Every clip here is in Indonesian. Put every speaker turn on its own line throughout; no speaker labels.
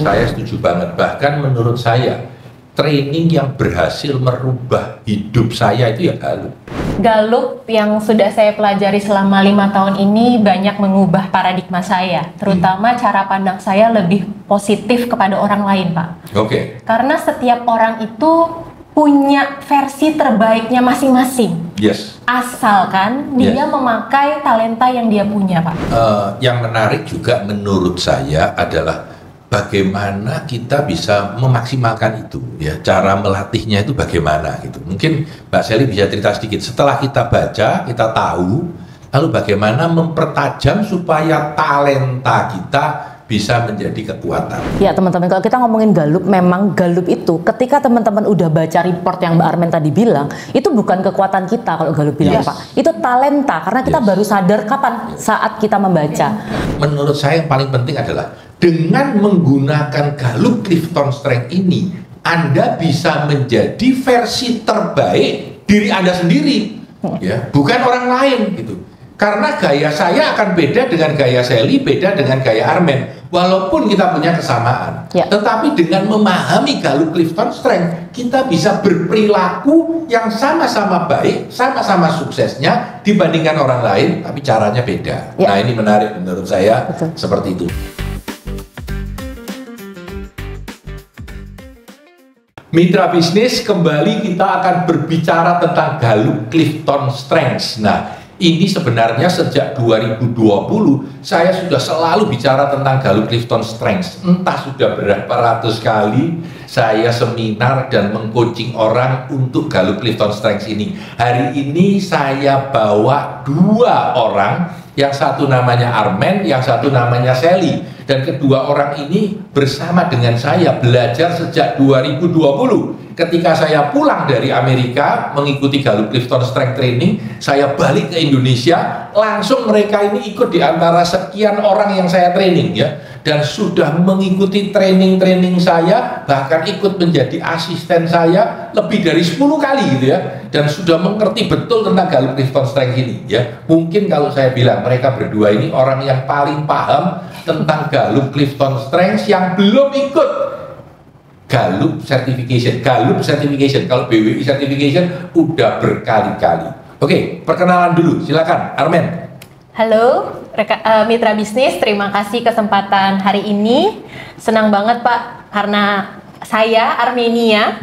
Saya setuju banget. Bahkan menurut saya, training yang berhasil merubah hidup saya itu ya Galup.
Galup yang sudah saya pelajari selama 5 tahun ini banyak mengubah paradigma saya, terutama cara pandang saya lebih positif kepada orang lain, Pak.
Oke.
Karena setiap orang itu punya versi terbaiknya masing-masing.
Yes.
Asalkan dia memakai talenta yang dia punya, Pak.
Yang menarik juga menurut saya adalah bagaimana kita bisa memaksimalkan itu, ya. Cara melatihnya itu bagaimana gitu. Mungkin Mbak Sally bisa cerita sedikit. Setelah kita baca, kita tahu, lalu bagaimana mempertajam supaya talenta kita bisa menjadi kekuatan.
Ya teman-teman, kalau kita ngomongin Galup, memang Galup itu ketika teman-teman udah baca report yang Mbak Armen tadi bilang, itu bukan kekuatan kita kalau Galup bilang, Pak. Itu talenta, karena kita baru sadar kapan saat kita membaca.
Menurut saya yang paling penting adalah dengan menggunakan Galup Clifton Strength ini, Anda bisa menjadi versi terbaik diri Anda sendiri, ya, bukan orang lain gitu. Karena gaya saya akan beda dengan gaya Sally, beda dengan gaya Armen. Walaupun kita punya kesamaan, tetapi dengan memahami Galup Clifton Strength, kita bisa berperilaku yang sama-sama baik, sama-sama suksesnya dibandingkan orang lain, tapi caranya beda. Nah, ini menarik menurut saya. Seperti itu. Mitra bisnis, kembali kita akan berbicara tentang Galup Clifton Strength. Nah, ini sebenarnya sejak 2020 saya sudah selalu bicara tentang Galup Clifton Strength. Entah sudah berapa ratus kali saya seminar dan meng-coaching orang untuk Galup Clifton Strength ini. Hari ini saya bawa 2 orang, yang satu namanya Armen, yang satu namanya Sally. Dan kedua orang ini bersama dengan saya belajar sejak 2020. Ketika saya pulang dari Amerika mengikuti Galup Clifton Strength Training, saya balik ke Indonesia, langsung mereka ini ikut di antara sekian orang yang saya training, ya, dan sudah mengikuti training saya, bahkan ikut menjadi asisten saya lebih dari 10 kali gitu ya, dan sudah mengerti betul tentang Galup Clifton Strength ini, ya. Mungkin kalau saya bilang mereka berdua ini orang yang paling paham tentang Galup Clifton Strength yang belum ikut Galup Certification. Kalau BWI Certification udah berkali-kali. Oke, perkenalan dulu, silakan Armen.
Halo, mitra bisnis, terima kasih kesempatan hari ini. Senang banget Pak, karena saya Armenia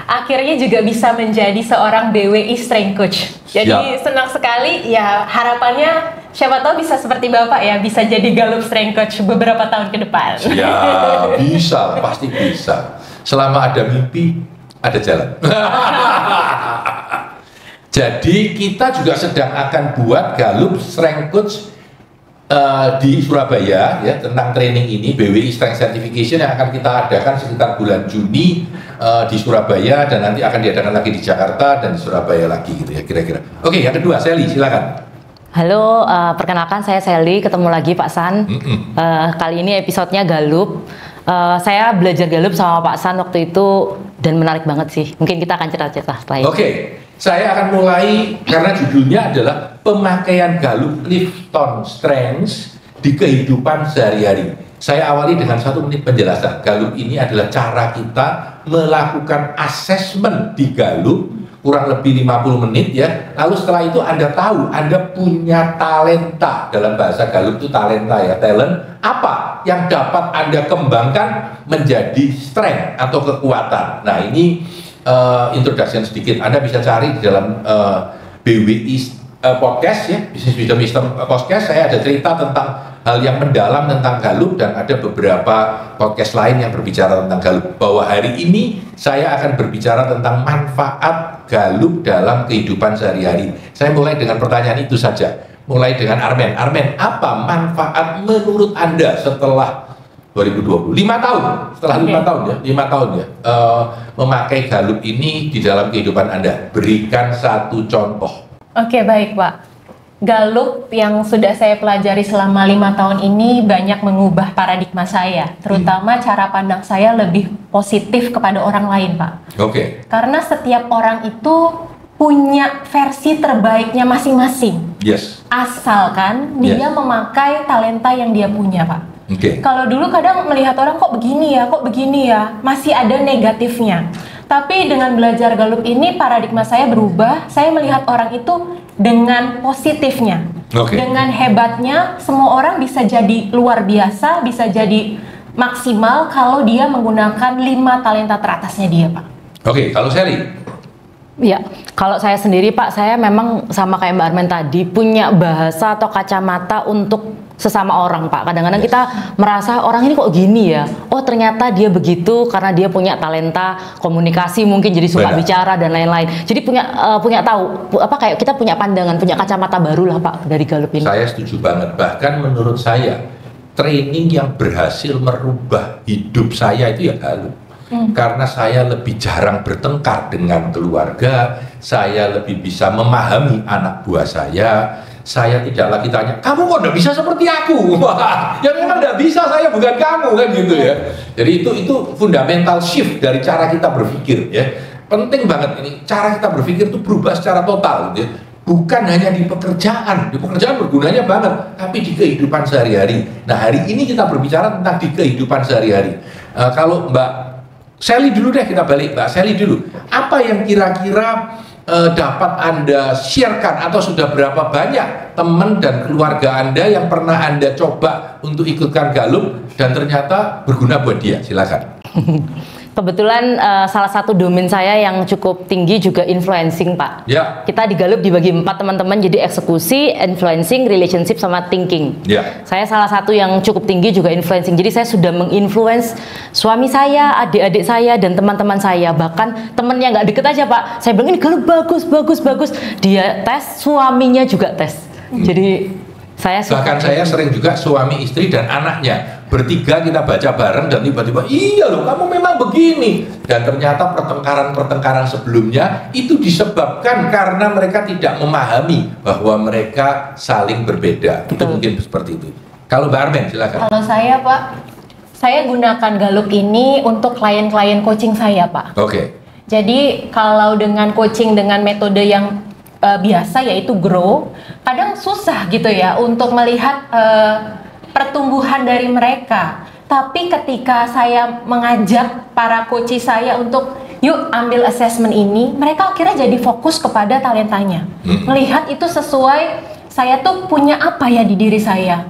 akhirnya juga bisa menjadi seorang BWI Strength Coach. Jadi senang sekali, ya harapannya siapa tahu bisa seperti Bapak ya, bisa jadi Galup Strength Coach beberapa tahun ke depan.
Ya, bisa, pasti bisa. Selama ada mimpi, ada jalan. Jadi kita juga sedang akan buat Galup Strength Coach di Surabaya, ya, tentang training ini, BWI Strength Certification, yang akan kita adakan sekitar bulan Juni di Surabaya, dan nanti akan diadakan lagi di Jakarta dan di Surabaya lagi gitu ya kira-kira. Oke, yang kedua Sally, silakan.
Halo, perkenalkan saya Sally, ketemu lagi Pak San. Kali ini episodenya Galup. Saya belajar Galup sama Pak San waktu itu dan menarik banget sih. Mungkin kita akan cerita-cerita setelah ini.
Oke, saya akan mulai karena judulnya adalah pemakaian Galup Clifton Strength di kehidupan sehari-hari. Saya awali dengan 1 menit penjelasan. Galup ini adalah cara kita melakukan assessment di Galup, kurang lebih 50 menit ya. Lalu setelah itu Anda tahu Anda punya talenta. Dalam bahasa Galup itu talenta ya, talent. Apa yang dapat Anda kembangkan menjadi strength atau kekuatan. Nah, ini introduction sedikit. Anda bisa cari di dalam BWI podcast ya, Business Wisdom podcast. Saya ada cerita tentang hal yang mendalam tentang Galup, dan ada beberapa podcast lain yang berbicara tentang Galup. Bahwa hari ini saya akan berbicara tentang manfaat Galup dalam kehidupan sehari-hari. Saya mulai dengan pertanyaan itu saja. Mulai dengan Armen. Armen, apa manfaat menurut Anda setelah 2020? 5 tahun, setelah 5 tahun ya, 5 tahun ya, memakai Galup ini di dalam kehidupan Anda. Berikan 1 contoh.
Oke, baik Pak. Galup yang sudah saya pelajari selama 5 tahun ini banyak mengubah paradigma saya, terutama cara pandang saya lebih positif kepada orang lain, Pak.
Oke.
Karena setiap orang itu punya versi terbaiknya masing-masing.
Yes.
Asalkan dia memakai talenta yang dia punya, Pak. Kalau dulu kadang melihat orang kok begini ya, masih ada negatifnya. Tapi dengan belajar Galup ini paradigma saya berubah. Saya melihat orang itu dengan positifnya, dengan hebatnya. Semua orang bisa jadi luar biasa, bisa jadi maksimal kalau dia menggunakan 5 talenta teratasnya dia, Pak.
Kalau Sally?
Ya, kalau saya sendiri Pak, saya memang sama kayak Mbak Armen tadi punya bahasa atau kacamata untuk sesama orang Pak. Kadang-kadang kita merasa orang ini kok gini ya. Oh ternyata dia begitu karena dia punya talenta komunikasi, mungkin jadi suka bicara dan lain-lain. Jadi punya tahu apa kayak kita punya pandangan, punya kacamata baru lah Pak dari Galup ini.
Saya setuju banget. Bahkan menurut saya training yang berhasil merubah hidup saya itu ya Galup. Karena saya lebih jarang bertengkar dengan keluarga, saya lebih bisa memahami anak buah saya tidak lagi tanya, kamu kok tidak bisa seperti aku? Wah, ya memang tidak bisa, saya bukan kamu, kan gitu ya. Jadi itu fundamental shift dari cara kita berpikir ya. Penting banget ini, cara kita berpikir itu berubah secara total gitu ya. Bukan hanya di pekerjaan bergunanya banget, tapi di kehidupan sehari-hari. Nah hari ini kita berbicara tentang di kehidupan sehari-hari. Kalau Mbak Sally dulu deh, kita balik Mbak Sally dulu. Apa yang kira-kira dapat Anda sharekan atau sudah berapa banyak teman dan keluarga Anda yang pernah Anda coba untuk ikutkan Galup dan ternyata berguna buat dia? Silakan.
Kebetulan salah satu domain saya yang cukup tinggi juga influencing Pak.
Ya.
Kita di Galup dibagi 4 teman-teman, jadi eksekusi, influencing, relationship, sama thinking.
Ya.
Saya salah satu yang cukup tinggi juga influencing. Jadi saya sudah menginfluence suami saya, adik-adik saya, dan teman-teman saya. Bahkan temen yang nggak deket aja Pak. Saya bilang ini Galup bagus. Dia tes, suaminya juga tes. Jadi
bahkan saya sering juga suami, istri, dan anaknya bertiga kita baca bareng dan tiba-tiba iya loh kamu memang begini, dan ternyata pertengkaran sebelumnya itu disebabkan karena mereka tidak memahami bahwa mereka saling berbeda. Itu mungkin seperti itu. Kalau Mbak Armen silakan.
Kalau saya Pak, saya gunakan Galup ini untuk klien-klien coaching saya Pak. Jadi kalau dengan coaching dengan metode yang biasa yaitu grow, kadang susah gitu ya untuk melihat pertumbuhan dari mereka. Tapi ketika saya mengajak para coach saya untuk yuk ambil assessment ini, mereka akhirnya jadi fokus kepada talentanya. Melihat itu sesuai, saya tuh punya apa ya di diri saya.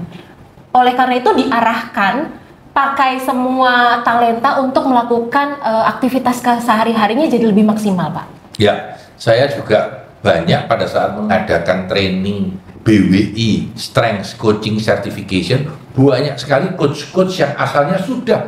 Oleh karena itu diarahkan pakai semua talenta untuk melakukan aktivitas sehari-harinya jadi lebih maksimal Pak.
Ya, saya juga banyak pada saat mengadakan training BWI Strength Coaching Certification, banyak sekali coach-coach yang asalnya sudah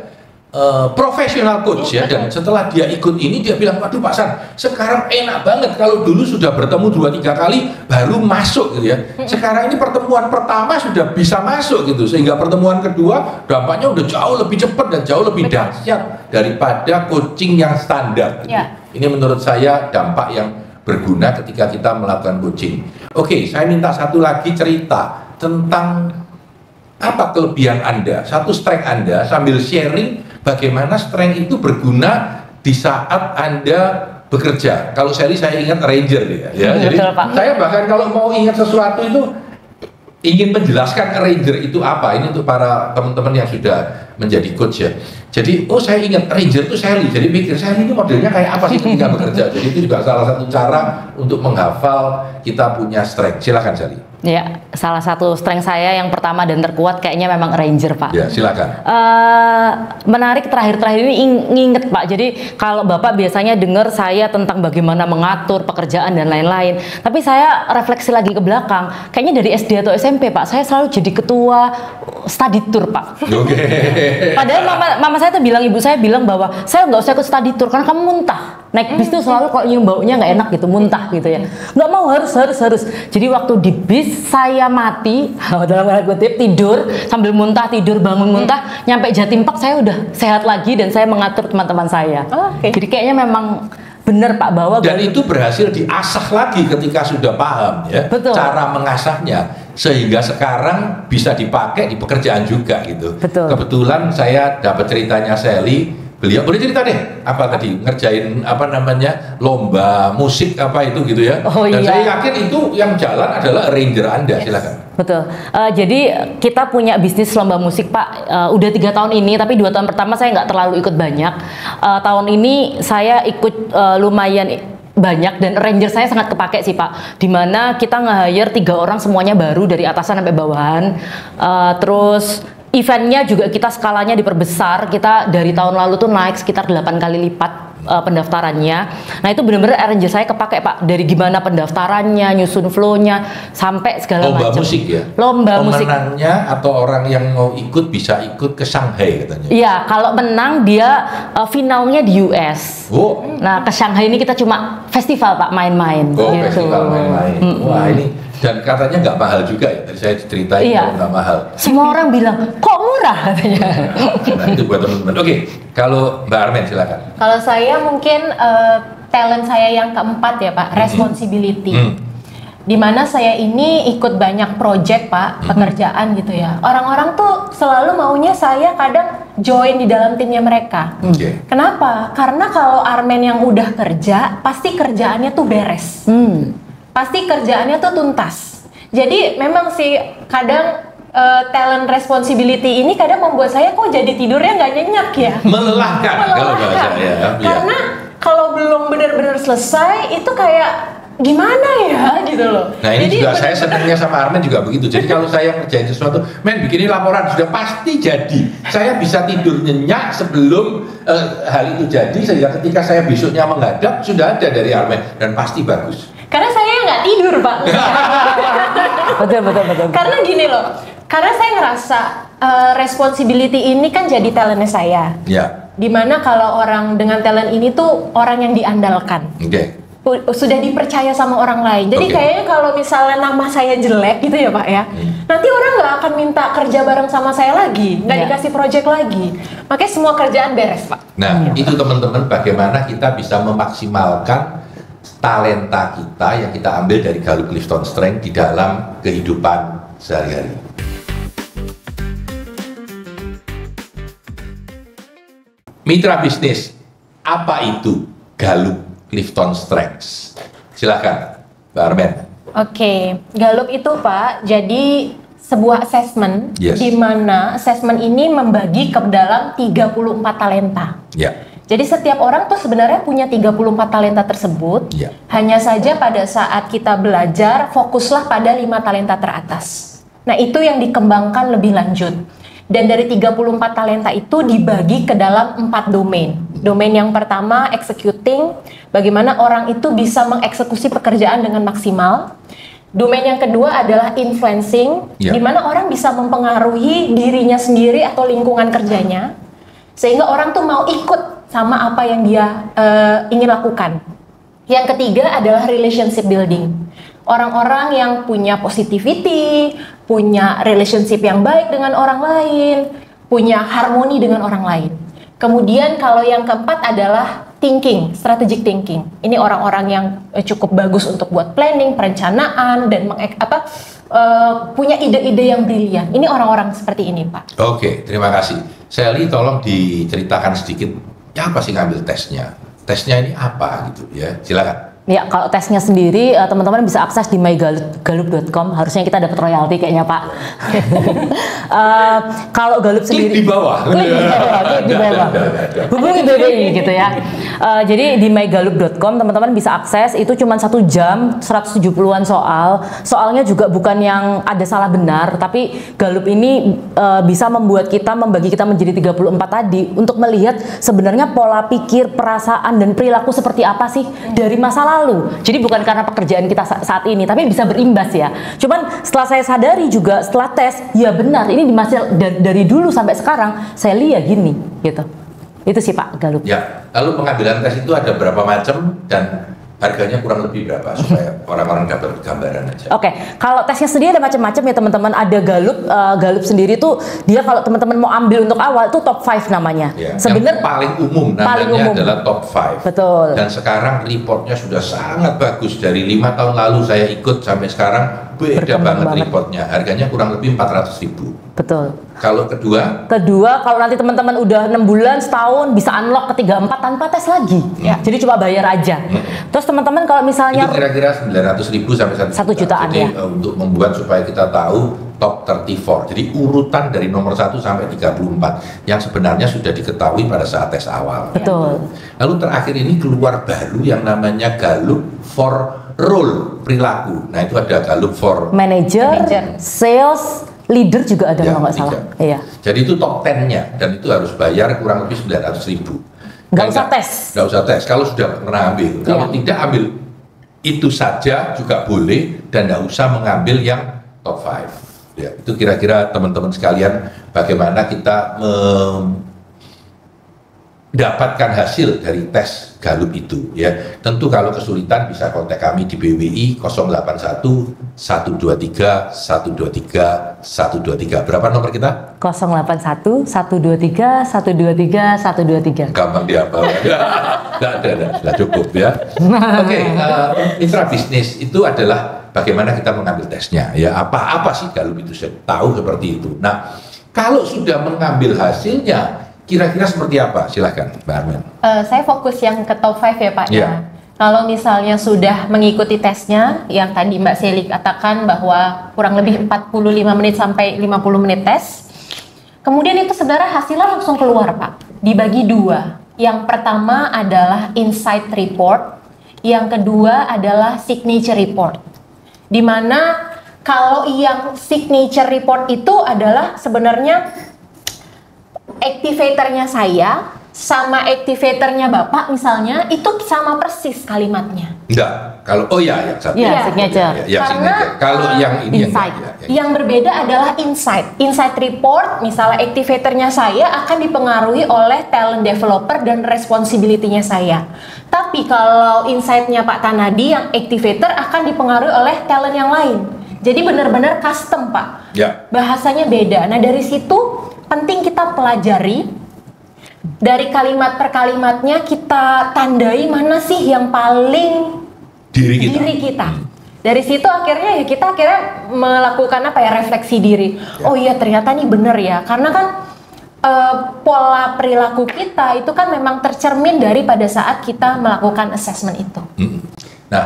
profesional coach ya, dan setelah dia ikut ini dia bilang, waduh Pak San, sekarang enak banget, kalau dulu sudah bertemu 2-3 kali baru masuk gitu ya, sekarang ini pertemuan pertama sudah bisa masuk gitu, sehingga pertemuan kedua dampaknya udah jauh lebih cepat dan jauh lebih dahsyat daripada coaching yang standar gitu. Ini menurut saya dampak yang berguna ketika kita melakukan coaching. Saya minta satu lagi cerita tentang apa kelebihan Anda, satu strength Anda, sambil sharing bagaimana strength itu berguna di saat Anda bekerja. Kalau saya ingat Ranger ya. Jadi saya bahkan kalau mau ingat sesuatu itu ingin menjelaskan Ranger itu apa. Ini untuk para teman-teman yang sudah menjadi coach ya. Jadi saya ingat Ranger itu Sally. Jadi pikir Sally ini modelnya kayak apa sih ketika bekerja. Jadi itu juga salah satu cara untuk menghafal kita punya strength. Silakan Sally.
Ya, salah satu strength saya yang pertama dan terkuat kayaknya memang Ranger Pak.
Ya, silakan.
Menarik terakhir-terakhir ini nginget Pak. Jadi kalau Bapak biasanya dengar saya tentang bagaimana mengatur pekerjaan dan lain-lain. Tapi saya refleksi lagi ke belakang. Kayaknya dari SD atau SMP Pak, saya selalu jadi ketua study tour Pak. Padahal mama saya tuh bilang, ibu saya bilang bahwa saya nggak usah ikut study tour karena kamu muntah. Naik bis tuh selalu kalau nyium baunya nggak enak gitu, muntah gitu ya. Nggak mau, harus. Jadi waktu di bis saya mati, dalam tanda kutip tidur sambil muntah, tidur bangun muntah, nyampe Jatim Park saya udah sehat lagi dan saya mengatur teman-teman saya. Jadi kayaknya memang benar Pak bahwa
dan itu berhasil diasah lagi ketika sudah paham ya.
Betul.
Cara mengasahnya sehingga sekarang bisa dipakai di pekerjaan juga gitu.
Betul.
Kebetulan saya dapat ceritanya Sally beliau boleh cerita deh apa tadi ngerjain apa namanya lomba musik apa itu gitu ya. Dan saya yakin itu yang jalan adalah arranger Anda. Silakan.
Betul. Jadi kita punya bisnis lomba musik Pak. Udah 3 tahun ini, tapi 2 tahun pertama saya nggak terlalu ikut banyak. Tahun ini saya ikut lumayan banyak dan arranger saya sangat kepake sih Pak. Dimana kita nge-hire 3 orang semuanya baru dari atasan sampai bawahan. Terus eventnya juga kita skalanya diperbesar. Kita dari tahun lalu tuh naik sekitar 8 kali lipat pendaftarannya. Nah itu benar-benar arranger saya kepake Pak. Dari gimana pendaftarannya, nyusun flow-nya, sampai segala macam.
Lomba musik ya?
Lomba musik.
Pemenangnya atau orang yang mau ikut bisa ikut ke Shanghai katanya?
Iya, kalau menang dia finalnya di US.
Oh.
Nah ke Shanghai ini kita cuma festival Pak, main-main.
Oh,
gitu.
festival main-main. Wah ini, dan katanya nggak mahal juga ya, tadi saya ceritain kalau nggak mahal.
Semua orang bilang, kok murah katanya.
Nah itu buat teman-teman. Oke, kalau Mbak Armen silakan.
Kalau saya mungkin talent saya yang keempat ya Pak, responsibility. Dimana saya ini ikut banyak project Pak, pekerjaan gitu ya. Orang-orang tuh selalu maunya saya kadang join di dalam timnya mereka. Kenapa? Karena kalau Armen yang udah kerja, pasti kerjaannya tuh beres. Pasti kerjaannya tuh tuntas. Jadi memang sih kadang talent responsibility ini kadang membuat saya kok jadi tidurnya nggak nyenyak ya.
Melelahkan. Kalau bahasa ya.
Karena kalau belum benar-benar selesai itu kayak gimana ya gitu loh.
Nah ini jadi, juga saya senangnya sama Armen juga begitu. Jadi kalau saya ngerjain sesuatu, men bikinin laporan sudah pasti jadi. Saya bisa tidur nyenyak sebelum hal itu jadi, sehingga ketika saya besoknya menghadap sudah ada dari Armen dan pasti bagus.
Karena saya nggak tidur Pak.
betul.
Karena gini loh, karena saya ngerasa responsibility ini kan jadi talentnya saya.
Ya.
Dimana kalau orang dengan talent ini tuh orang yang diandalkan. Sudah dipercaya sama orang lain. Jadi kayaknya kalau misalnya nama saya jelek gitu ya Pak ya, nanti orang nggak akan minta kerja bareng sama saya lagi, nggak dikasih project lagi. Makanya semua kerjaan beres Pak.
Nah itu teman-teman bagaimana kita bisa memaksimalkan talenta kita yang kita ambil dari Gallup Clifton Strength di dalam kehidupan sehari-hari. Mitra bisnis, apa itu Gallup Clifton Strengths? Silakan, Mbak Armen.
Oke, Gallup itu Pak, jadi sebuah assessment di mana assessment ini membagi ke dalam 34 talenta. Jadi setiap orang tuh sebenarnya punya 34 talenta tersebut. Hanya saja pada saat kita belajar, fokuslah pada 5 talenta teratas. Nah itu yang dikembangkan lebih lanjut. Dan dari 34 talenta itu dibagi ke dalam 4 domain. Domain yang pertama, executing, bagaimana orang itu bisa mengeksekusi pekerjaan dengan maksimal. Domain yang kedua adalah influencing, di mana orang bisa mempengaruhi dirinya sendiri atau lingkungan kerjanya. Sehingga orang tuh mau ikut sama apa yang dia ingin lakukan. Yang ketiga adalah relationship building. Orang-orang yang punya positivity, punya relationship yang baik dengan orang lain, punya harmoni dengan orang lain. Kemudian kalau yang keempat adalah thinking, strategic thinking. Ini orang-orang yang cukup bagus untuk buat planning, perencanaan, dan punya ide-ide yang brilian. Ini orang-orang seperti ini, Pak.
Oke, terima kasih. Sally, tolong diceritakan sedikit, ya apa sih ngambil tesnya? Tesnya ini apa gitu ya? Silakan.
Ya, kalau tesnya sendiri teman-teman bisa akses di mygallup.com. Harusnya kita dapat royalti kayaknya Pak. Kalau Gallup sendiri
klik di bawah.
Klik di bawah. Hubungi BBI gitu ya. Jadi di mygallup.com teman-teman bisa akses. Itu cuma 1 jam, 170-an soal. Soalnya juga bukan yang ada salah benar, tapi Gallup ini bisa membuat kita, membagi kita menjadi 34 tadi untuk melihat sebenarnya pola pikir, perasaan dan perilaku seperti apa sih dari masa lalu. Jadi bukan karena pekerjaan kita saat ini, tapi bisa berimbas ya. Cuman setelah saya sadari juga setelah tes, ya benar ini masih dari dulu sampai sekarang saya lihat gini gitu. Itu sih Pak Gallup.
Ya, lalu pengambilan tes itu ada berapa macam dan harganya kurang lebih berapa supaya orang-orang dapat gambaran aja.
Oke, kalau tesnya sendiri ada macam-macam ya teman-teman. Ada Gallup sendiri tuh dia kalau teman-teman mau ambil untuk awal itu top 5 namanya.
Ya, sebenarnya paling umum namanya adalah top 5.
Betul.
Dan sekarang reportnya sudah sangat bagus. Dari 5 tahun lalu saya ikut sampai sekarang beda banget reportnya. Harganya kurang lebih 400.000.
Betul.
Kalau kedua?
Kedua, kalau nanti teman-teman udah 6 bulan, setahun, bisa unlock ke 3, 4 tanpa tes lagi. Jadi cuma bayar aja. Terus teman-teman kalau misalnya...
Itu kira-kira 900.000 sampai 1
jutaan
Jadi
ya.
Untuk membuat supaya kita tahu top 34. Jadi urutan dari nomor 1 sampai 34 yang sebenarnya sudah diketahui pada saat tes awal.
Betul.
Lalu terakhir ini keluar baru yang namanya Gallup for Role Perilaku. Nah itu ada Gallup for
Manager, sales, leader juga ada kalau nggak salah. Iya.
Jadi itu top 10-nya dan itu harus bayar kurang lebih 900.000.
Nggak usah tes.
Nggak usah tes. Kalau sudah pernah ambil, kalau tidak ambil itu saja juga boleh dan nggak usah mengambil yang top 5. Ya, itu kira-kira teman-teman sekalian bagaimana kita mendapatkan hasil dari tes Gallup itu ya. Tentu kalau kesulitan bisa kontak kami di BWI 081 123 123 123. Berapa nomor kita?
081 123 123 123.
Gampang dihafal. Nggak ada, sudah cukup ya. Oke, mitra bisnis itu adalah bagaimana kita mengambil tesnya ya. Apa sih Gallup itu, saya tahu seperti itu. Nah, kalau sudah mengambil hasilnya kira-kira seperti apa? Silahkan Mbak Armen.
Saya fokus yang ke top 5 ya Pak.
Yeah.
Kalau misalnya sudah mengikuti tesnya, yang tadi Mbak Seli katakan bahwa kurang lebih 45 menit sampai 50 menit tes, kemudian itu sebenarnya hasilnya langsung keluar Pak, dibagi 2. Yang pertama adalah insight report, yang kedua adalah signature report. Dimana kalau yang signature report itu adalah sebenarnya activatornya saya sama activatornya Bapak misalnya itu sama persis kalimatnya.
Enggak, kalau yang satu.
Iya, signature.
Ya,
Karena
signature. Kalau yang ini
insight.
Yang berbeda adalah insight. Insight report misalnya activatornya saya akan dipengaruhi oleh talent developer dan responsibility-nya saya. Tapi kalau insight-nya Pak Tanadi yang activator akan dipengaruhi oleh talent yang lain. Jadi benar-benar custom Pak.
Ya.
Bahasanya beda. Nah dari situ penting kita pelajari. Dari kalimat per kalimatnya kita tandai mana sih yang paling diri kita. Dari situ akhirnya kita melakukan refleksi diri. Oh iya ternyata nih bener ya. Karena kan pola perilaku kita itu kan memang tercermin dari pada saat kita melakukan assessment itu.
Nah,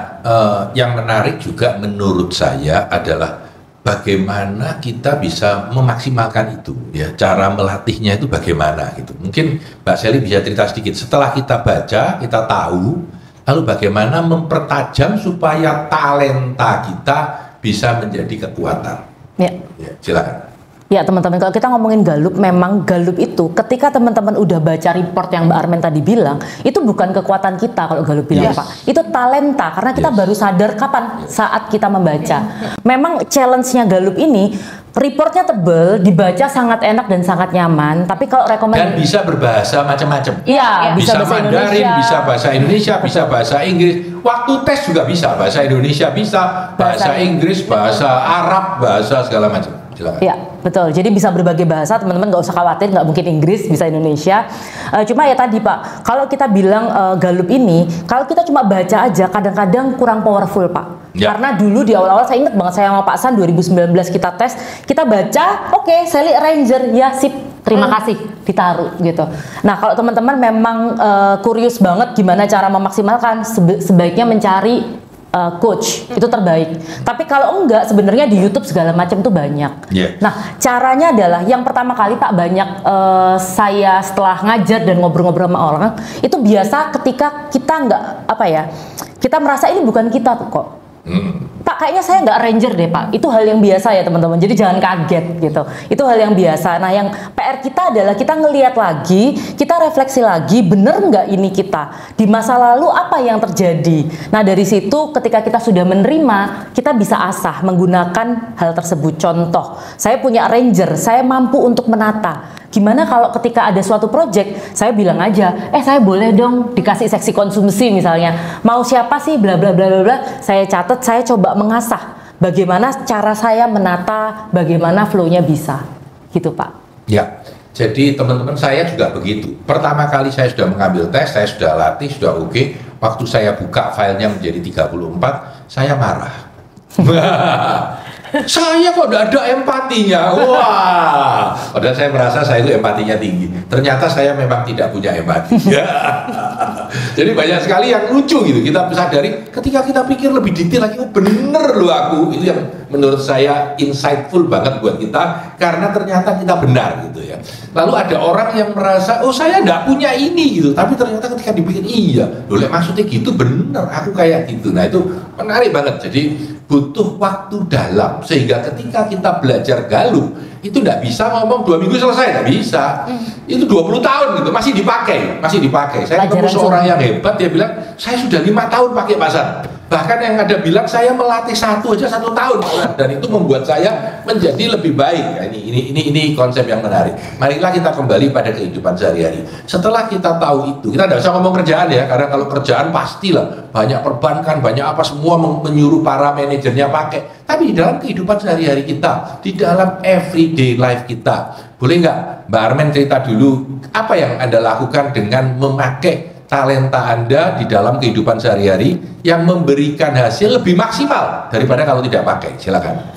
yang menarik juga menurut saya adalah bagaimana kita bisa memaksimalkan itu ya, cara melatihnya itu bagaimana gitu. Mungkin Mbak Seli bisa cerita sedikit setelah kita baca, kita tahu, lalu bagaimana mempertajam supaya talenta kita bisa menjadi kekuatan. Ya, silakan.
Ya teman-teman, kalau kita ngomongin Gallup, memang Gallup itu ketika teman-teman udah baca report yang Mbak Armen tadi bilang, itu bukan kekuatan kita kalau Gallup bilang Pak, itu talenta, karena kita baru sadar kapan? Saat kita membaca. Memang challenge-nya Gallup ini, reportnya tebel, dibaca sangat enak dan sangat nyaman, tapi kalau rekomendasi...
Dan bisa berbahasa macam-macam.
Iya,
bisa
bahasa
Mandarin,
Indonesia.
bisa bahasa Indonesia, bisa bahasa Inggris. Waktu tes juga bisa, bahasa Indonesia bisa, bahasa Inggris, bahasa Arab, bahasa segala macam. Silakan.
Ya, betul. Jadi bisa berbagai bahasa, teman-teman nggak usah khawatir, nggak mungkin Inggris, bisa Indonesia. Cuma ya tadi Pak, kalau kita bilang Gallup ini, kalau kita cuma baca aja, kadang-kadang kurang powerful Pak. Ya. Karena dulu di awal-awal saya ingat banget, saya sama Pak San 2019 kita tes, kita baca, oke, Sally Ranger, ya sip, terima kasih, ditaruh gitu. Nah kalau teman-teman memang kurius banget gimana cara memaksimalkan, sebaiknya mencari coach, itu terbaik. Tapi kalau enggak, sebenarnya di YouTube segala macam tuh banyak. Nah, caranya adalah yang pertama kali Pak, banyak saya setelah ngajar dan ngobrol-ngobrol sama orang, itu biasa ketika kita enggak kita merasa ini bukan kita tuh kok. Pak, kayaknya saya nggak ranger deh Pak. Itu hal yang biasa ya teman-teman. Jadi jangan kaget gitu. Itu hal yang biasa. Nah, yang PR kita adalah kita ngelihat lagi, kita refleksi lagi, bener nggak ini kita di masa lalu apa yang terjadi. Nah, dari situ ketika kita sudah menerima, kita bisa asah menggunakan hal tersebut. Contoh, saya punya ranger, saya mampu untuk menata. Gimana kalau ketika ada suatu project, saya bilang aja, saya boleh dong dikasih seksi konsumsi misalnya. Mau siapa sih bla bla bla bla bla. Saya catat, saya coba mengasah bagaimana cara saya menata, bagaimana flow-nya bisa. Gitu, Pak.
Ya. Jadi teman-teman saya juga begitu. Pertama kali saya sudah mengambil tes, saya sudah latih, sudah oke. Waktu saya buka filenya menjadi 34, saya marah. Saya kok tidak ada empatinya. Wah, padahal saya merasa saya itu empatinya tinggi. Ternyata saya memang tidak punya empati. Jadi banyak sekali yang lucu gitu. Kita sadari ketika kita pikir lebih detail lagi, oh bener loh aku. Itu yang menurut saya insightful banget buat kita, karena ternyata kita benar gitu ya. Lalu ada orang yang merasa, oh saya tidak punya ini gitu. Tapi ternyata ketika dipikir, iya, loh maksudnya gitu bener, aku kayak gitu. Nah itu menarik banget. Jadi butuh waktu dalam, sehingga ketika kita belajar Galup itu tidak bisa ngomong 2 minggu selesai, tidak bisa. Itu 20 tahun gitu, masih dipakai. Saya ketemu seorang yang hebat, dia bilang saya sudah 5 tahun pakai pasar. Bahkan yang ada bilang saya melatih 1 tahun, dan itu membuat saya menjadi lebih baik. Nah, ini konsep yang menarik. Marilah kita kembali pada kehidupan sehari-hari. Setelah kita tahu itu, kita tidak usah ngomong kerjaan ya, karena kalau kerjaan pastilah banyak perbankan, banyak apa, semua menyuruh para manajernya pakai. Tapi di dalam kehidupan sehari-hari kita, di dalam everyday life kita, boleh nggak Mbak Armen cerita dulu apa yang Anda lakukan dengan memakai talenta Anda di dalam kehidupan sehari-hari yang memberikan hasil lebih maksimal daripada kalau tidak pakai? Silakan.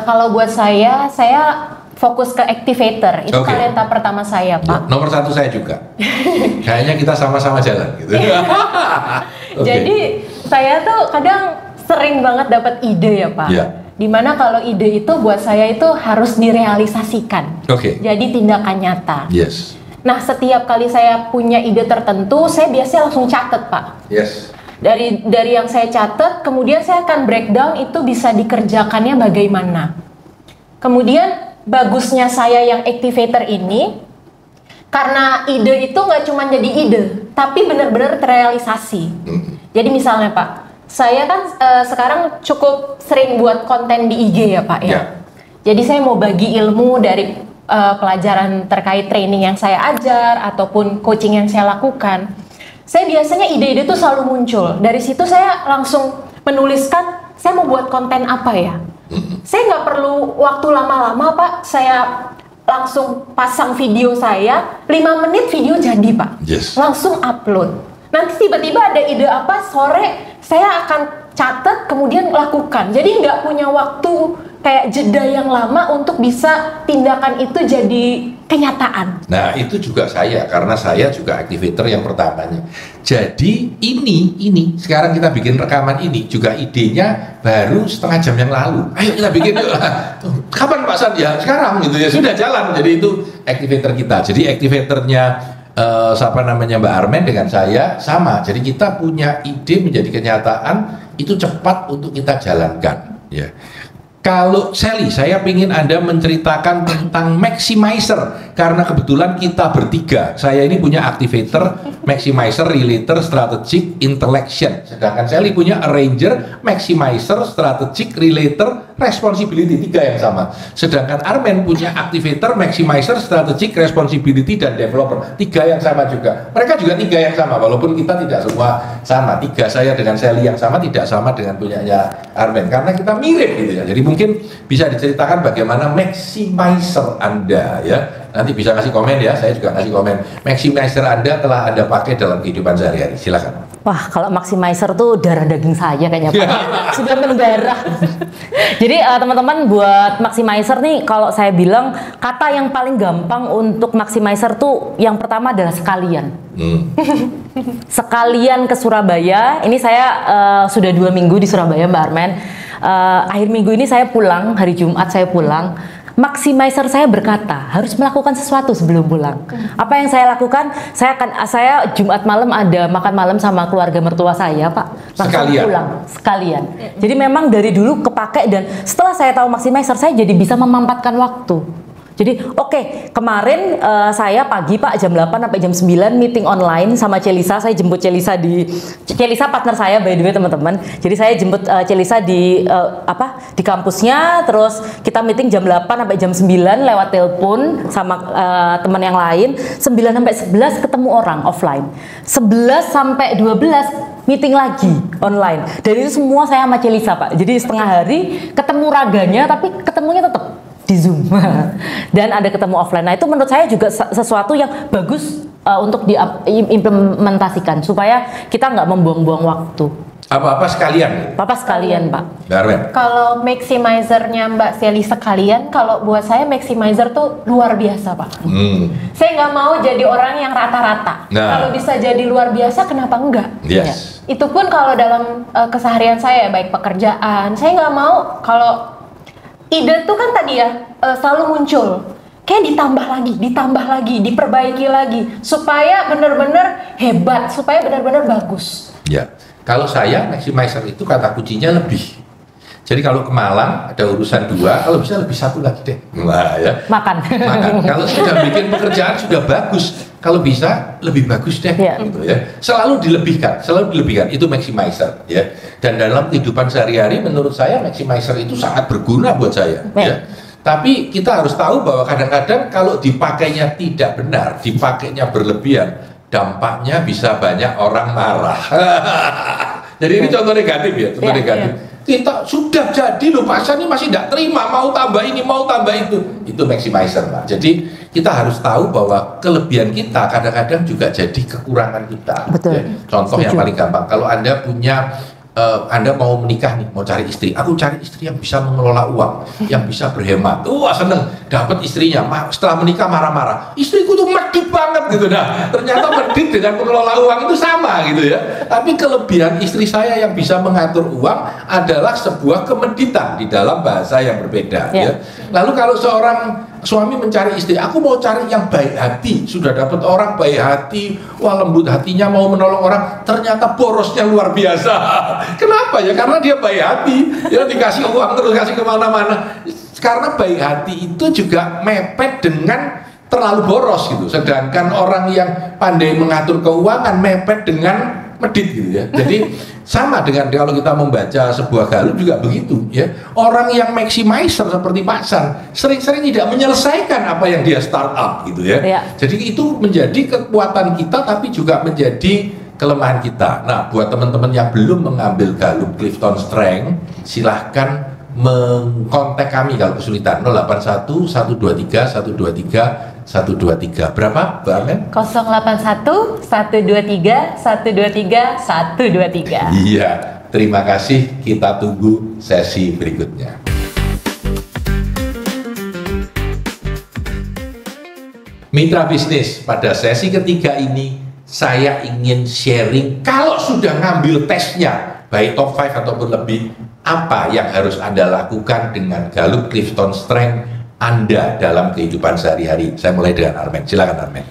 Kalau buat saya fokus ke activator. Itu talenta pertama saya, Pak.
Nomor 1 saya juga. Kayaknya kita sama-sama jalan gitu.
Jadi saya tuh kadang sering banget dapat ide ya, Pak. Dimana kalau ide itu buat saya itu harus direalisasikan. Jadi tindakan nyata. Nah, setiap kali saya punya ide tertentu, saya biasanya langsung catat, Pak. Dari yang saya catat, kemudian saya akan breakdown itu bisa dikerjakannya bagaimana. Kemudian bagusnya saya yang activator ini, karena ide itu nggak cuma jadi ide, tapi benar-benar terrealisasi. Jadi misalnya Pak, saya kan sekarang cukup sering buat konten di IG ya Pak ya. Jadi saya mau bagi ilmu dari pelajaran terkait training yang saya ajar ataupun coaching yang saya lakukan. Saya biasanya ide-ide itu selalu muncul. Dari situ saya langsung menuliskan saya mau buat konten apa ya. Saya nggak perlu waktu lama-lama Pak. Saya langsung pasang video saya, 5 menit video jadi Pak. Langsung upload. Nanti tiba-tiba ada ide apa, sore saya akan catat kemudian lakukan. Jadi nggak punya waktu kayak jeda yang lama untuk bisa tindakan itu jadi kenyataan.
Nah itu juga saya, karena saya juga activator yang pertamanya. Jadi ini sekarang kita bikin rekaman ini juga idenya baru setengah jam yang lalu. Ayo kita bikin yuk. Kapan Pak San? Ya sekarang gitu ya, sudah jalan. Jadi itu activator kita. Jadi activatornya Mbak Armen dengan saya sama. Jadi kita punya ide menjadi kenyataan itu cepat untuk kita jalankan. Ya. Kalau Sally, saya ingin Anda menceritakan tentang maximizer, karena kebetulan kita bertiga. Saya ini punya activator, maximizer, relator, strategic, intellection. Sedangkan Sally punya arranger, maximizer, strategic, relator, responsibility, 3 yang sama. Sedangkan Armen punya activator, maximizer, strategic, responsibility, dan developer, 3 yang sama juga. Mereka juga 3 yang sama, walaupun kita tidak semua sama. 3 saya dengan Sally yang sama tidak sama dengan punyanya Armen, karena kita mirip gitu ya. Jadi mungkin bisa diceritakan bagaimana maximizer Anda ya. Nanti bisa kasih komen ya, saya juga kasih komen. Maximizer Anda telah Anda pakai dalam kehidupan sehari-hari. Silakan.
Wah, kalau maximizer tuh darah daging saya kayaknya Pak. Sudah mendarah. Jadi teman-teman buat maximizer nih, kalau saya bilang kata yang paling gampang untuk maximizer tuh yang pertama adalah sekalian. Sekalian ke Surabaya. Ini saya sudah 2 minggu di Surabaya Mbak Armen. Akhir minggu ini saya pulang, hari Jumat saya pulang. Maximizer saya berkata harus melakukan sesuatu sebelum pulang. Apa yang saya lakukan? Saya Jumat malam ada makan malam sama keluarga mertua saya Pak. Langsung pulang sekalian. Jadi memang dari dulu kepake, dan setelah saya tahu maximizer saya jadi bisa memampatkan waktu. Jadi kemarin saya pagi Pak jam 8 sampai jam 9 meeting online sama Celisa. Saya jemput Celisa Celisa partner saya by the way teman-teman. Jadi saya jemput Celisa di kampusnya, terus kita meeting jam 8 sampai jam 9 lewat telepon sama teman yang lain. 9 sampai 11 ketemu orang offline. 11 sampai 12 meeting lagi online. Dan itu semua saya sama Celisa Pak. Jadi setengah hari ketemu raganya, tapi ketemunya tetap di Zoom. Dan ada ketemu offline. Nah itu menurut saya juga sesuatu yang bagus untuk diimplementasikan supaya kita nggak membuang-buang waktu.
Apa-apa sekalian.
Apa sekalian, Pak?
Mbak Armen.
Kalau maximizernya Mbak Sally sekalian, kalau buat saya maximizer tuh luar biasa, Pak. Saya nggak mau jadi orang yang rata-rata.
Nah.
Kalau bisa jadi luar biasa, kenapa enggak?
Yes.
Itu pun kalau dalam keseharian saya, baik pekerjaan, saya nggak mau kalau ide tuh kan tadi ya selalu muncul. Kayak ditambah lagi, diperbaiki lagi, supaya benar-benar hebat, supaya benar-benar bagus.
Ya. Kalau saya maximizer itu kata kuncinya lebih. Jadi kalau ke Malang ada urusan 2, kalau bisa lebih 1 lagi deh. Nah, ya.
Makan.
Kalau sudah bikin pekerjaan sudah bagus, kalau bisa lebih bagus deh. Gitu ya. Selalu dilebihkan. Itu maximizer ya. Dan dalam kehidupan sehari-hari menurut saya maximizer itu sangat berguna buat saya. Ya. Tapi kita harus tahu bahwa kadang-kadang kalau dipakainya tidak benar, dipakainya berlebihan, dampaknya bisa banyak orang marah. Jadi ini contoh negatif ya, contoh negatif. Kita sudah jadi loh, Pak San ini masih tidak terima, mau tambah ini, mau tambah itu maximizer, Pak. Jadi kita harus tahu bahwa kelebihan kita kadang-kadang juga jadi kekurangan kita.
Betul.
Ya. Contoh yang paling gampang, kalau Anda punya Anda mau menikah nih, mau cari istri. Aku cari istri yang bisa mengelola uang, yang bisa berhemat. Wah seneng, dapat istrinya. Setelah menikah marah-marah. Istriku tuh medit banget gitu. Nah, ternyata medit dengan mengelola uang itu sama gitu ya. Tapi kelebihan istri saya yang bisa mengatur uang adalah sebuah kemeditan di dalam bahasa yang berbeda. Ya. Lalu kalau seorang suami mencari istri, aku mau cari yang baik hati, sudah dapat orang baik hati, wah lembut hatinya, mau menolong orang, ternyata borosnya luar biasa. Kenapa ya? Karena dia baik hati, ya dikasih uang terus kasih kemana-mana. Karena baik hati itu juga mepet dengan terlalu boros gitu. Sedangkan orang yang pandai mengatur keuangan mepet dengan medit gitu ya. Jadi sama dengan kalau kita membaca sebuah galup juga begitu ya. Orang yang maximizer seperti Pak San sering-sering tidak menyelesaikan apa yang dia startup gitu ya. Jadi itu menjadi kekuatan kita tapi juga menjadi kelemahan kita. Nah, buat teman-teman yang belum mengambil galup Clifton Strength, silahkan mengkontak kami kalau kesulitan 081 123 123 123. Berapa, Mbak Armen?
081 123 123 123.
Iya, terima kasih. Kita tunggu sesi berikutnya. Mitra bisnis, pada sesi ketiga ini saya ingin sharing kalau sudah ngambil tesnya baik top 5 ataupun lebih, apa yang harus Anda lakukan dengan galup Clifton Strength Anda dalam kehidupan sehari-hari. Saya mulai dengan Armen, silakan Armen.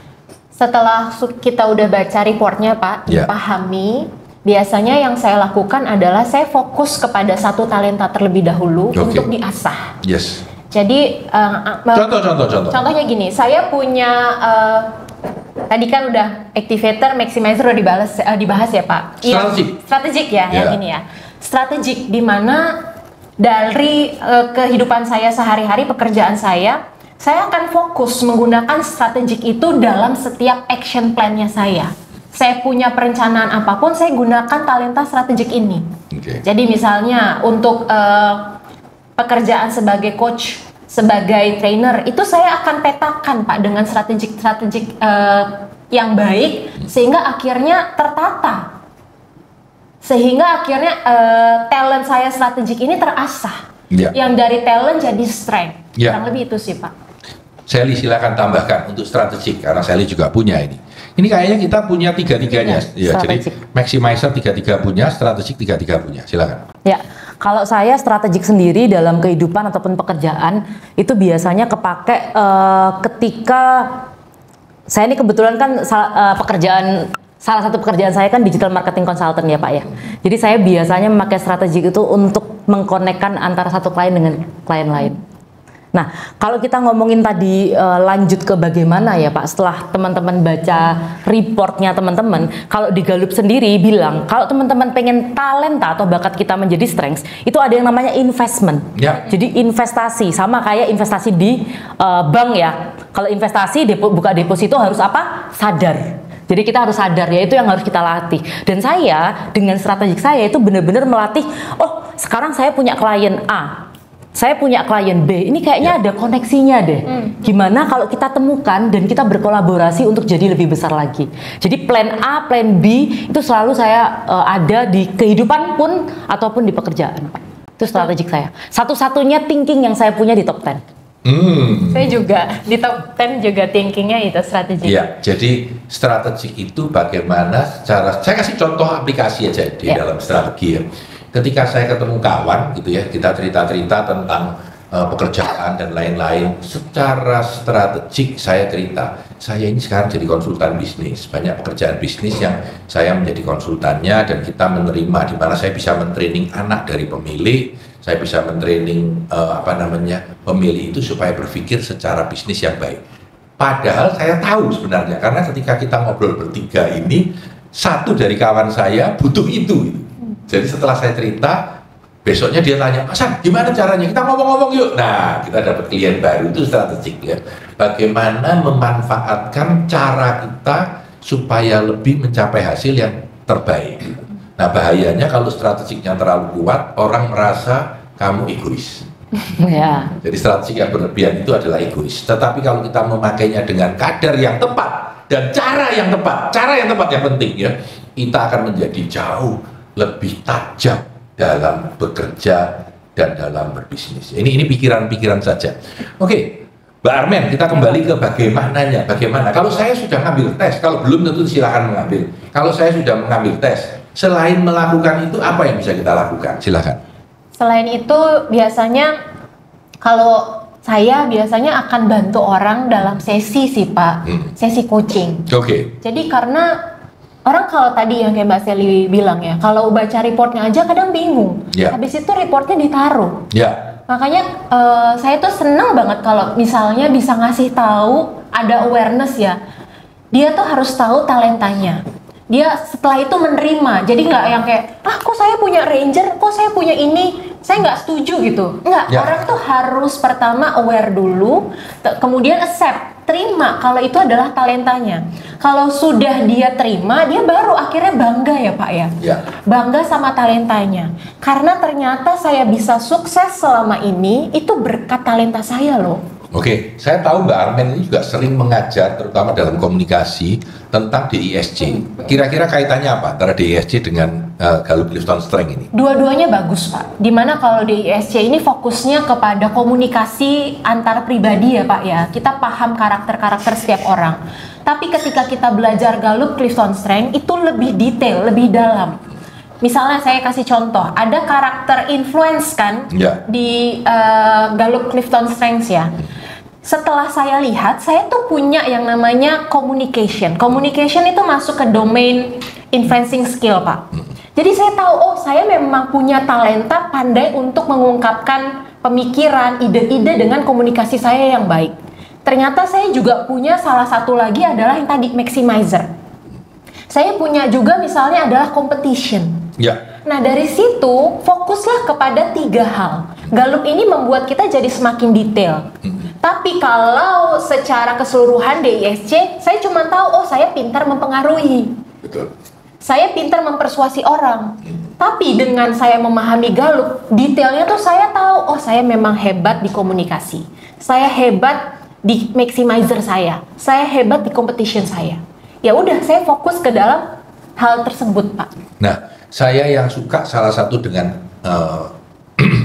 Setelah kita udah baca reportnya Pak, dipahami, biasanya yang saya lakukan adalah saya fokus kepada satu talenta terlebih dahulu untuk diasah.
Yes.
Jadi contohnya gini, saya punya tadi kan udah activator, maximizer udah dibahas ya Pak. Strategik ya, yang ini ya. Strategik di mana dari kehidupan saya sehari-hari, pekerjaan saya akan fokus menggunakan strategik itu dalam setiap action plan-nya saya. Saya punya perencanaan apapun, saya gunakan talenta strategik ini. Jadi misalnya untuk pekerjaan sebagai coach, sebagai trainer, itu saya akan petakan Pak dengan strategik yang baik sehingga akhirnya tertata. Sehingga akhirnya talent saya strategik ini terasah. Yang dari talent jadi strength. Kurang lebih itu sih Pak.
Sally silakan tambahkan untuk strategik karena Sally juga punya ini. Ini kayaknya kita punya tiga-tiganya. Ya, jadi maximizer tiga-tiga punya, strategik tiga-tiga punya. Silakan.
Ya. Kalau saya strategik sendiri dalam kehidupan ataupun pekerjaan itu biasanya kepake ketika saya ini kebetulan kan salah satu pekerjaan saya kan digital marketing consultant ya Pak ya. Jadi saya biasanya memakai strategik itu untuk mengkonekkan antara satu klien dengan klien lain. Nah, kalau kita ngomongin tadi lanjut ke bagaimana ya Pak, setelah teman-teman baca reportnya teman-teman, kalau di Galup sendiri bilang, kalau teman-teman pengen talenta atau bakat kita menjadi strengths, itu ada yang namanya investment. Jadi investasi, sama kayak investasi di bank ya. Kalau investasi, buka deposito harus apa? Sadar. Jadi kita harus sadar ya, itu yang harus kita latih. Dan saya dengan strategik saya itu benar-benar melatih, oh sekarang saya punya klien A. saya punya klien B, ini kayaknya ada koneksinya deh. Gimana kalau kita temukan dan kita berkolaborasi untuk jadi lebih besar lagi. Jadi plan A, plan B itu selalu saya ada di kehidupan pun ataupun di pekerjaan. Itu strategik saya. Satu-satunya thinking yang saya punya di top 10.
Saya juga di top 10 juga thinkingnya itu strategi.
Iya, jadi strategik itu bagaimana cara, saya kasih contoh aplikasi aja di dalam strategi ya. Ketika saya ketemu kawan gitu ya, kita cerita-cerita tentang pekerjaan dan lain-lain, secara strategik saya cerita, saya ini sekarang jadi konsultan bisnis, banyak pekerjaan bisnis yang saya menjadi konsultannya dan kita menerima, di mana saya bisa mentraining anak dari pemilik, saya bisa mentraining pemilih itu supaya berpikir secara bisnis yang baik. Padahal saya tahu sebenarnya, karena ketika kita ngobrol bertiga ini, satu dari kawan saya butuh itu. Jadi setelah saya cerita, besoknya dia tanya, Mas San, gimana caranya? Kita ngomong-ngomong yuk. Nah, kita dapat klien baru, itu strategik ya. Bagaimana memanfaatkan cara kita supaya lebih mencapai hasil yang terbaik. Nah, bahayanya kalau strategiknya terlalu kuat, orang merasa kamu egois.
Ya.
Jadi strategik yang berlebihan itu adalah egois. Tetapi kalau kita memakainya dengan kadar yang tepat dan cara yang tepat yang penting ya, kita akan menjadi jauh lebih tajam dalam bekerja dan dalam berbisnis. Ini pikiran-pikiran saja. Oke, Mbak Armen, kita kembali ke bagaimananya. Bagaimana? Kalau saya sudah mengambil tes, kalau belum tentu silakan mengambil. Kalau saya sudah mengambil tes, selain melakukan itu apa yang bisa kita lakukan? Silakan.
Selain itu biasanya kalau saya biasanya akan bantu orang dalam sesi sih Pak, sesi coaching.
Oke.
Jadi karena orang kalau tadi yang kayak Mbak Sally bilang ya, kalau baca reportnya aja kadang bingung. Habis itu reportnya ditaruh. Makanya saya tuh seneng banget kalau misalnya bisa ngasih tahu, ada awareness ya. Dia tuh harus tahu talentanya. Dia setelah itu menerima. Jadi nggak yang kayak, kok saya punya ranger, kok saya punya ini, saya nggak setuju gitu. Nggak, orang tuh harus pertama aware dulu, kemudian accept, terima kalau itu adalah talentanya. Kalau sudah dia terima, dia baru akhirnya bangga ya Pak ya. Bangga sama talentanya. Karena ternyata saya bisa sukses selama ini, itu berkat talenta saya loh.
Oke, saya tahu Mbak Armen ini juga sering mengajar, terutama dalam komunikasi tentang DISC. Kira-kira kaitannya apa antara DISC dengan Gallup-Clifton Strength ini?
Dua-duanya bagus Pak. Dimana kalau DISC ini fokusnya kepada komunikasi antar pribadi ya Pak ya. Kita paham karakter-karakter setiap orang. Tapi ketika kita belajar Gallup-Clifton Strength itu lebih detail, lebih dalam. Misalnya saya kasih contoh, ada karakter influence kan di Gallup-Clifton Strength ya. Setelah saya lihat, saya tuh punya yang namanya communication. Communication itu masuk ke domain influencing skill, Pak. Jadi saya tahu, saya memang punya talenta pandai untuk mengungkapkan pemikiran, ide-ide dengan komunikasi saya yang baik. Ternyata saya juga punya salah satu lagi adalah yang tadi, maximizer. Saya punya juga misalnya adalah competition. Nah dari situ, fokuslah kepada 3 hal. Gallup ini membuat kita jadi semakin detail. Tapi kalau secara keseluruhan DISC, saya cuma tahu, saya pintar mempengaruhi. Saya pintar mempersuasi orang. Tapi dengan saya memahami Gallup, detailnya tuh saya tahu, saya memang hebat di komunikasi. Saya hebat di maximizer saya hebat di competition saya. Ya udah, saya fokus ke dalam hal tersebut, Pak.
Nah, saya yang suka salah satu dengan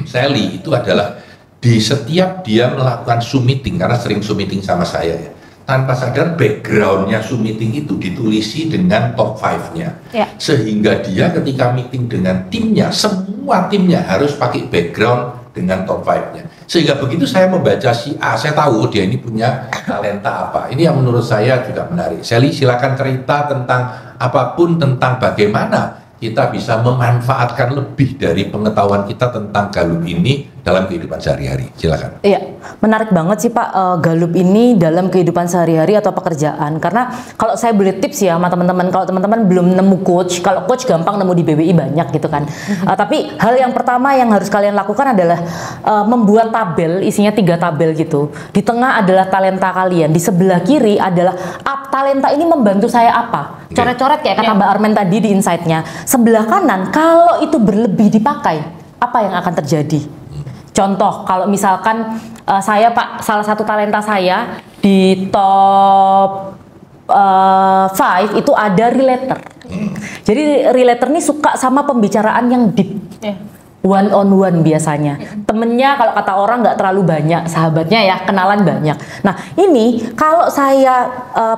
Sally itu adalah di setiap dia melakukan Zoom meeting, karena sering Zoom meeting sama saya ya, tanpa sadar backgroundnya Zoom meeting itu ditulisi dengan top 5-nya. Sehingga dia ketika meeting dengan timnya, semua timnya harus pakai background dengan top 5-nya. Sehingga begitu saya membaca si A, saya tahu dia ini punya talenta apa. Ini yang menurut saya juga menarik. Sally, silakan cerita tentang apapun tentang bagaimana kita bisa memanfaatkan lebih dari pengetahuan kita tentang Gallup ini dalam kehidupan sehari-hari. Silakan.
Iya, menarik banget sih Pak, Gallup ini dalam kehidupan sehari-hari atau pekerjaan. Karena kalau saya boleh tips ya sama teman-teman, kalau teman-teman belum nemu coach, kalau coach gampang nemu di BBI banyak gitu kan. Tapi hal yang pertama yang harus kalian lakukan adalah membuat tabel, isinya 3 tabel gitu. Di tengah adalah talenta kalian, di sebelah kiri adalah talenta ini membantu saya apa. Coret-coret kayak kata Mbak Armen tadi di insight-nya. Sebelah kanan, kalau itu berlebih dipakai, apa yang akan terjadi? Contoh, kalau misalkan saya Pak, salah satu talenta saya di top 5 itu ada relator. Jadi relator ini suka sama pembicaraan yang deep. One on one biasanya. Temennya kalau kata orang nggak terlalu banyak, sahabatnya ya kenalan banyak. Nah ini kalau saya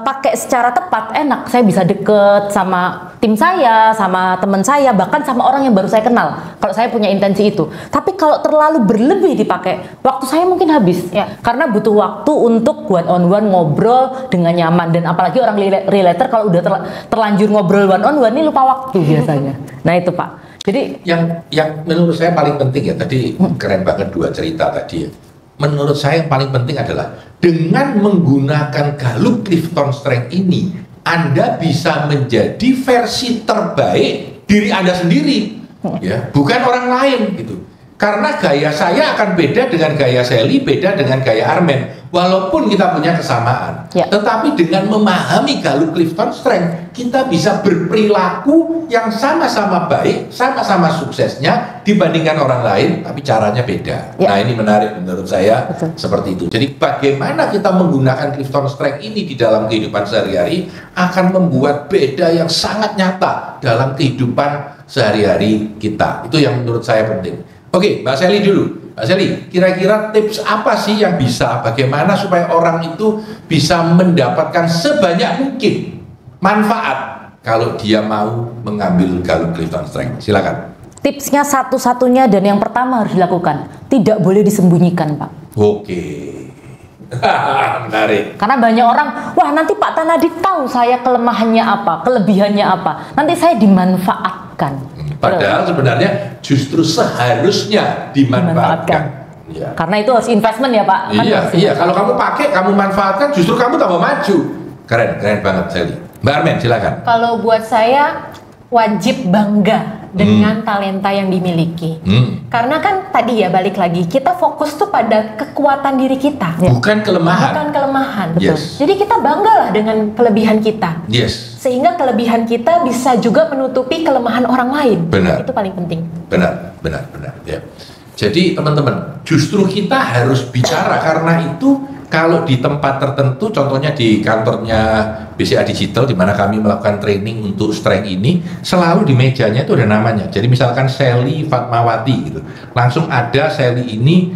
pakai secara tepat enak, saya bisa deket sama tim saya, sama teman saya, bahkan sama orang yang baru saya kenal. Kalau saya punya intensi itu. Tapi kalau terlalu berlebih dipakai, waktu saya mungkin habis. Karena butuh waktu untuk one on one ngobrol dengan nyaman, dan apalagi orang relator kalau udah terlanjur ngobrol one on one ini lupa waktu biasanya. Nah itu Pak. Jadi
yang menurut saya paling penting ya, tadi keren banget 2 cerita tadi ya. Menurut saya yang paling penting adalah dengan menggunakan Gallup Clifton Strength ini, Anda bisa menjadi versi terbaik diri Anda sendiri, ya, bukan orang lain gitu. Karena gaya saya akan beda dengan gaya Sally, beda dengan gaya Armen. Walaupun kita punya kesamaan, tetapi dengan memahami Gallup Clifton Strength, kita bisa berperilaku yang sama-sama baik, sama-sama suksesnya dibandingkan orang lain, tapi caranya beda. Nah ini menarik menurut saya. Seperti itu. Jadi bagaimana kita menggunakan Clifton Strength ini di dalam kehidupan sehari-hari akan membuat beda yang sangat nyata dalam kehidupan sehari-hari kita. Itu yang menurut saya penting. Oke, Mbak Sally dulu. Mbak Sally, kira-kira tips apa sih yang bisa, bagaimana supaya orang itu bisa mendapatkan sebanyak mungkin manfaat kalau dia mau mengambil Gallup Clifton Strength? Silakan.
Tipsnya satu-satunya dan yang pertama harus dilakukan, tidak boleh disembunyikan Pak.
Oke. Menarik.
Karena banyak orang, wah nanti Pak Tanadi tahu saya kelemahannya apa, kelebihannya apa, nanti saya dimanfaatkan.
Padahal sebenarnya justru seharusnya dimanfaatkan. Ya.
Karena itu harus investment ya Pak.
Iya. Kalau kamu pakai, kamu manfaatkan, justru kamu tambah maju. Keren banget Sally. Mbak Armen, silakan.
Kalau buat saya wajib bangga dengan talenta yang dimiliki. Karena kan tadi ya balik lagi, kita fokus tuh pada kekuatan diri kita,
bukan kelemahan.
Bukan kelemahan.
Yes.
Jadi kita banggalah dengan kelebihan kita.
Yes.
Sehingga kelebihan kita bisa juga menutupi kelemahan orang lain.
Benar.
Itu paling penting.
Benar. Ya. Jadi teman-teman, justru kita harus bicara, karena itu kalau di tempat tertentu, contohnya di kantornya BCA Digital, di mana kami melakukan training untuk strength ini, selalu di mejanya itu ada namanya. Jadi misalkan Sally Fatmawati gitu, langsung ada Sally ini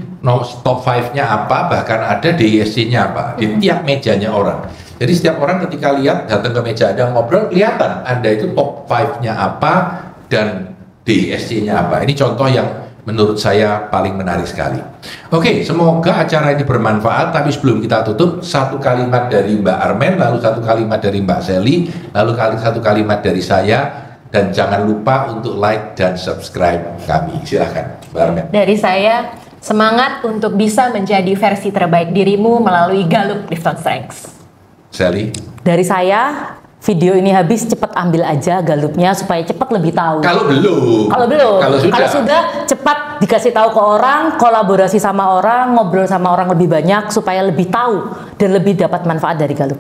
top 5-nya apa, bahkan ada DISC-nya apa di tiap mejanya orang. Jadi setiap orang ketika lihat datang ke meja Anda ngobrol, kelihatan Anda itu top 5-nya apa dan DISC-nya apa. Ini contoh yang menurut saya paling menarik sekali. Oke, semoga acara ini bermanfaat. Tapi sebelum kita tutup, satu kalimat dari Mbak Armen, lalu satu kalimat dari Mbak Sally, lalu satu kalimat dari saya, dan jangan lupa untuk like dan subscribe kami. Silahkan Mbak Armen.
Dari saya, semangat untuk bisa menjadi versi terbaik dirimu melalui Gallup Clifton Strength.
Sally.
Dari saya, video ini habis cepat ambil aja Gallupnya supaya cepat lebih tahu.
Kalau belum.
Kalau sudah cepat dikasih tahu ke orang, kolaborasi sama orang, ngobrol sama orang lebih banyak supaya lebih tahu dan lebih dapat manfaat dari Gallup.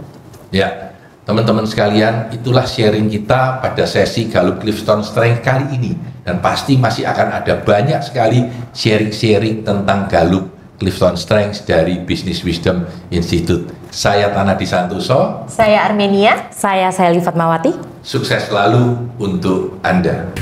Ya, teman-teman sekalian, itulah sharing kita pada sesi Gallup Clifton Strength kali ini, dan pasti masih akan ada banyak sekali sharing-sharing tentang Gallup Clifton Strength dari Business Wisdom Institute. Saya Tanadi Santoso.
Saya Armenia.
Saya Sally Fatmawati.
Sukses selalu untuk Anda.